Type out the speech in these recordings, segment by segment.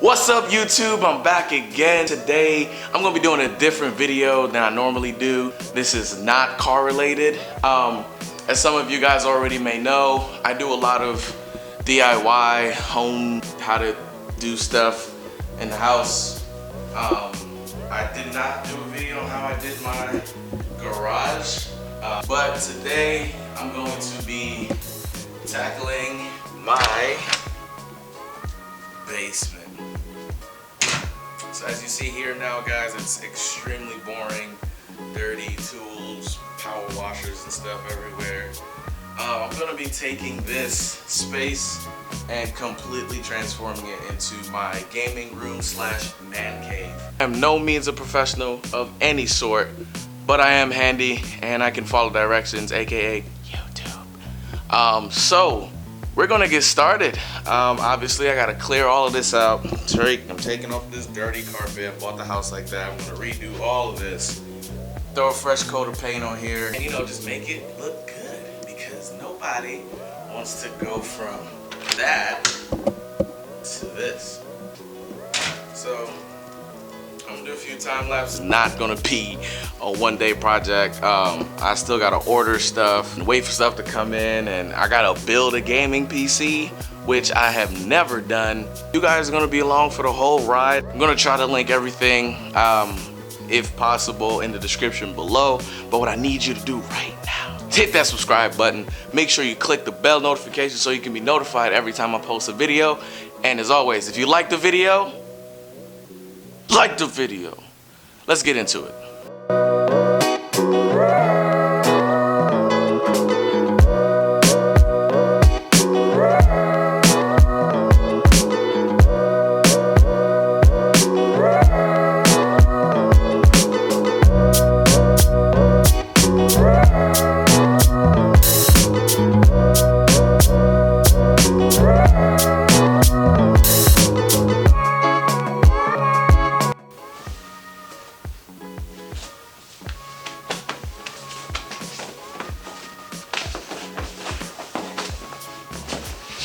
What's up, YouTube? I'm back again. Today I'm gonna be doing a different video than I normally do. This is not car related. As some of you guys already may know, I do a lot of DIY home, how to do stuff in the house. I did not do a video on how I did my garage, but today I'm going to be tackling my basement. So as you see here now, guys, it's extremely boring, dirty tools, power washers and stuff everywhere. I'm gonna be taking this space and completely transforming it into my gaming room slash man cave. I'm no means a professional of any sort, but I am handy and I can follow directions, aka YouTube. So we're gonna get started. Obviously I gotta clear all of this out. I'm taking off this dirty carpet. I bought the house like that. I'm gonna redo all of this. Throw a fresh coat of paint on here and, you know, just make it look good, because nobody wants to go from that to this. So I'm gonna do a few time lapses. Not gonna be a one-day project. I still gotta order stuff and wait for stuff to come in, and I gotta build a gaming PC, which I have never done. You guys are gonna be along for the whole ride. I'm gonna try to link everything, if possible, in the description below. But what I need you to do right now, hit that subscribe button. Make sure you click the bell notification so you can be notified every time I post a video. And as always, if you like the video, like the video. Let's get into it.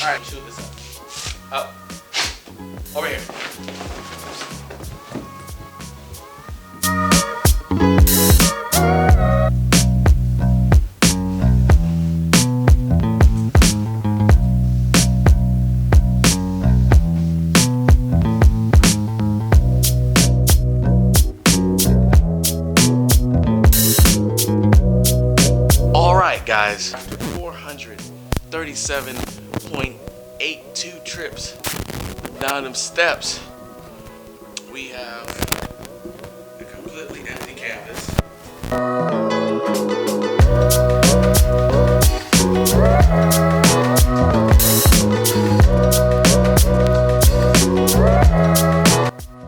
All right, shoot this up. Over here. All right, guys. After 437.82 trips down them steps, we have a completely empty canvas.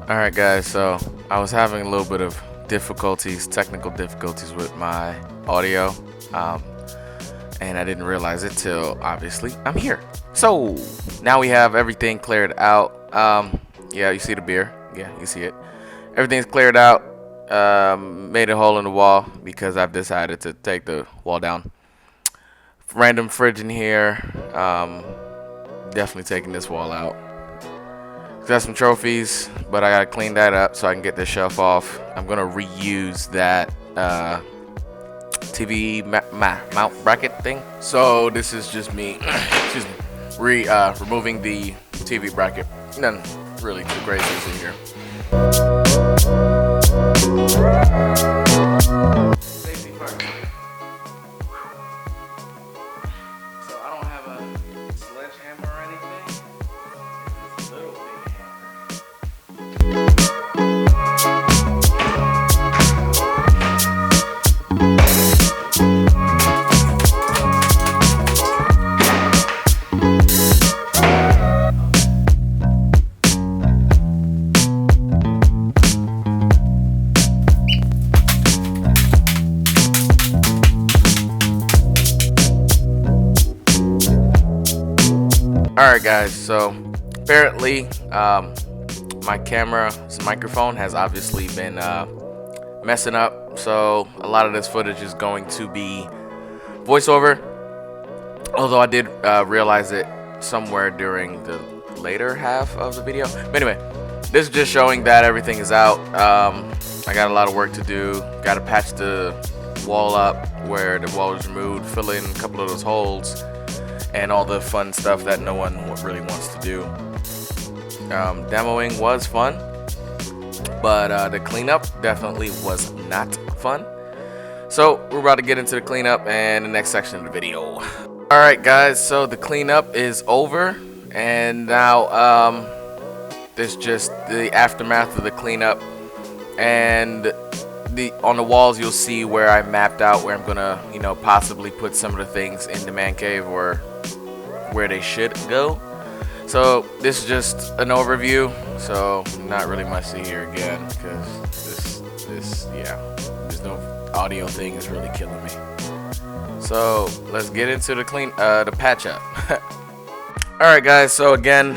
Alright guys, so I was having a little bit of technical difficulties with my audio, and I didn't realize it till obviously I'm here. So now we have everything cleared out. Yeah, you see the beer. Yeah, you see it. Everything's cleared out. Made a hole in the wall because I've decided to take the wall down. Random fridge in here. Definitely taking this wall out. Got some trophies, but I gotta clean that up so I can get this shelf off. I'm gonna reuse that TV mount bracket thing. So this is just me removing the TV bracket. Nothing really too crazy in here. Safety first. So I don't have a sledgehammer or anything. It's a little big hammer. Alright guys, so apparently my camera's microphone has obviously been messing up, so a lot of this footage is going to be voiceover, although I did realize it somewhere during the later half of the video. But anyway, this is just showing that everything is out. I got a lot of work to do. Got to patch the wall up where the wall was removed, fill in a couple of those holes, and all the fun stuff that no one really wants to do. Demoing was fun, but the cleanup definitely was not fun. So we're about to get into the cleanup and the next section of the video. Alright guys, so the cleanup is over, and now there's just the aftermath of the cleanup, and on the walls you'll see where I mapped out where I'm gonna, you know, possibly put some of the things in the man cave or where they should go. So this is just an overview, so not really much to hear again, because this no audio thing is really killing me. So let's get into the patch up. Alright guys, so again,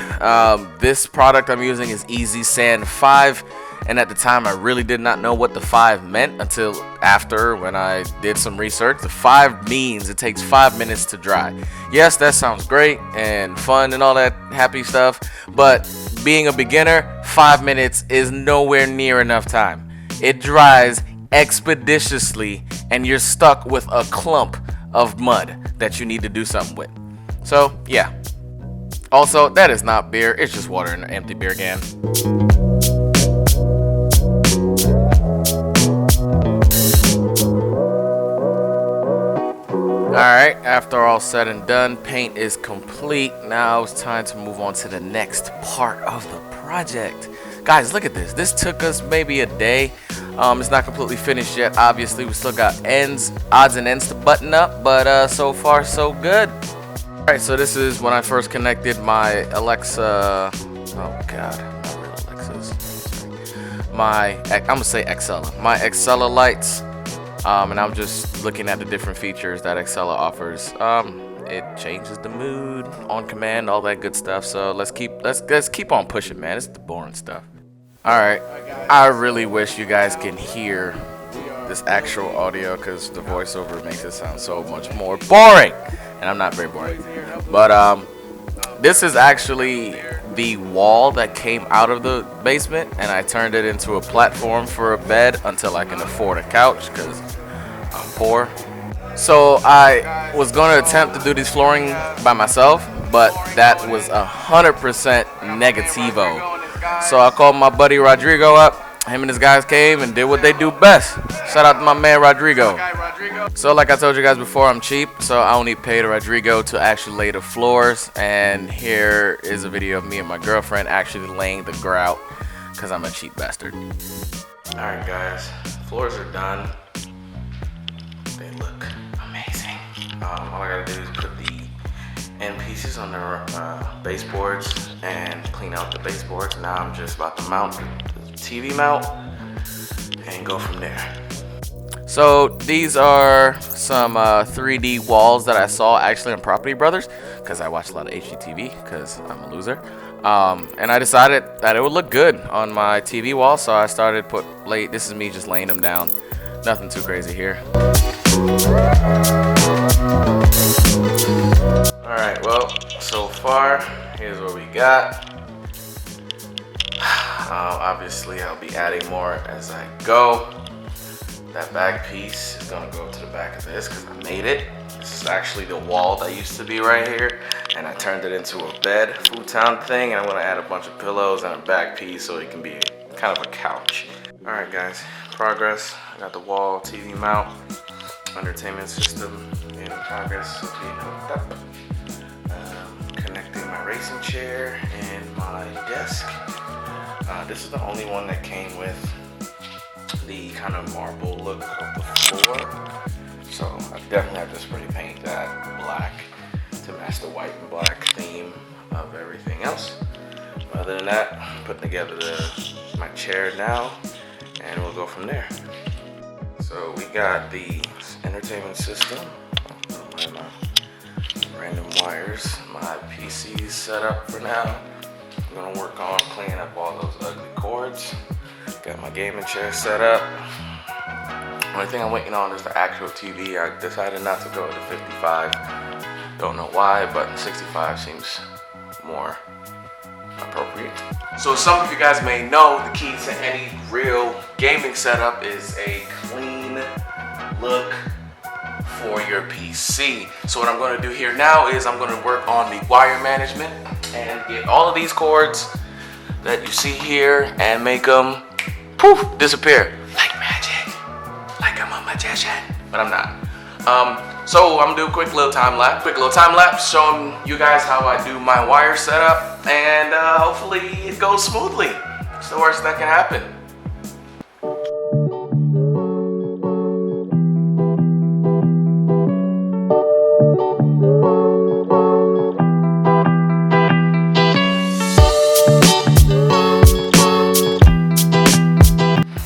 this product I'm using is Easy Sand 5, and at the time I really did not know what the 5 meant until after, when I did some research. The 5 means it takes 5 minutes to dry. Yes, that sounds great and fun and all that happy stuff, but being a beginner, 5 minutes is nowhere near enough time. It dries expeditiously and you're stuck with a clump of mud that you need to do something with. So yeah. Also, that is not beer, it's just water in an empty beer can. Alright, after all said and done, paint is complete. Now it's time to move on to the next part of the project. Guys, look at this. This took us maybe a day. It's not completely finished yet. Obviously, we still got odds and ends to button up, but so far so good. Alright, so this is when I first connected my Alexa. Oh god, not real Alexas. I'm gonna say Excella. My Excella lights. And I'm just looking at the different features that Excella offers. It changes the mood on command, all that good stuff. So let's keep on pushing, man. It's the boring stuff. All right, I really wish you guys can hear this actual audio, because the voiceover makes it sound so much more boring, and I'm not very boring. But this is actually the wall that came out of the basement, and I turned it into a platform for a bed until I can afford a couch, because I'm poor. So I was going to attempt to do this flooring by myself, but that was 100% negativo. So I called my buddy Rodrigo up. Him and his guys came and did what they do best. Shout out to my man Rodrigo. So like I told you guys before, I'm cheap, so I only paid Rodrigo to actually lay the floors. And here is a video of me and my girlfriend actually laying the grout, because I'm a cheap bastard. Alright guys, floors are done. They look amazing. All I gotta do is put the end pieces on the baseboards and clean out the baseboards. Now I'm just about to mount the TV mount and go from there. So these are some 3D walls that I saw actually on Property Brothers, because I watch a lot of HGTV because I'm a loser. And I decided that it would look good on my TV wall, so I started this is me just laying them down. Nothing too crazy here. Alright, well, so far, here's what we got. Obviously, I'll be adding more as I go. That back piece is gonna go to the back of this because I made it. This is actually the wall that used to be right here, and I turned it into a bed futon thing, and I'm gonna add a bunch of pillows and a back piece so it can be kind of a couch. Alright guys, progress. I got the wall TV mount, entertainment system in progress of being hooked up. Connecting my racing chair and my desk. This is the only one that came with the kind of marble look of the floor. So I definitely have to spray paint that black to match the white and black theme of everything else. But other than that, I'm putting together my chair now, and we'll go from there. So we got the entertainment system. My random wires. My PC's set up for now. I'm gonna work on cleaning up all those ugly cords. Got my gaming chair set up. Only thing I'm waiting on is the actual TV. I decided not to go to 55. Don't know why, but 65 seems more appropriate. So some of you guys may know the key to any real gaming setup is a clean look for your PC. So what I'm going to do here now is I'm going to work on the wire management and get all of these cords that you see here and make them poof disappear like magic, like I'm a magician, but I'm not. So I'm gonna do a quick little time lapse showing you guys how I do my wire setup, and hopefully it goes smoothly. It's the worst that can happen.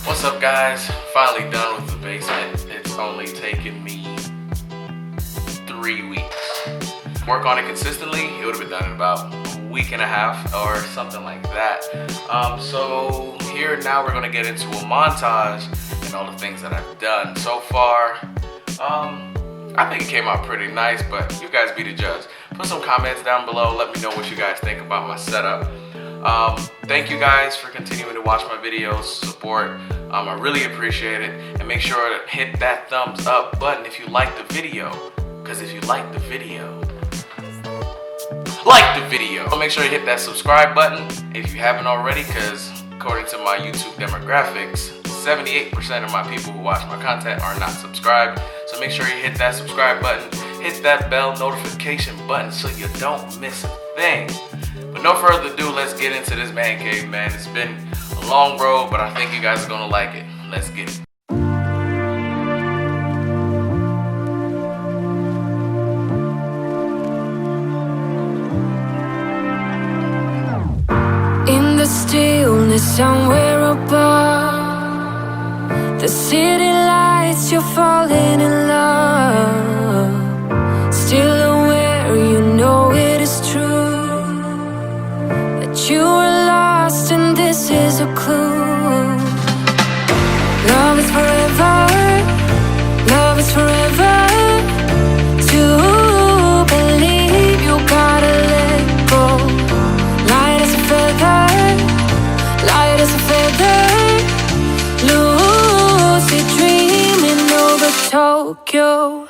What's up, guys? Finally done with the basement. It's only taken me 3 weeks. Work on it consistently, it would have been done in about a week and a half or something like that. So here now we're gonna get into a montage and all the things that I've done so far. I think it came out pretty nice, but you guys be the judge. Put some comments down below, let me know what you guys think about my setup. Thank you guys for continuing to watch my videos, support. I really appreciate it, and make sure to hit that thumbs up button if you like the video. Because if you like the video, so make sure you hit that subscribe button if you haven't already, because according to my YouTube demographics, 78% of my people who watch my content are not subscribed. So make sure you hit that subscribe button, hit that bell notification button so you don't miss a thing. But no further ado, let's get into this man cave, man. It's been a long road, but I think you guys are gonna like it. Let's get it. Stillness somewhere above the city lights, you're falling in love. Still aware, you know it is true that you were lost and this is a clue. Love is forever, love is forever. To believe you gotta let go. Light as a feather, light as a feather, lucid dreaming over Tokyo.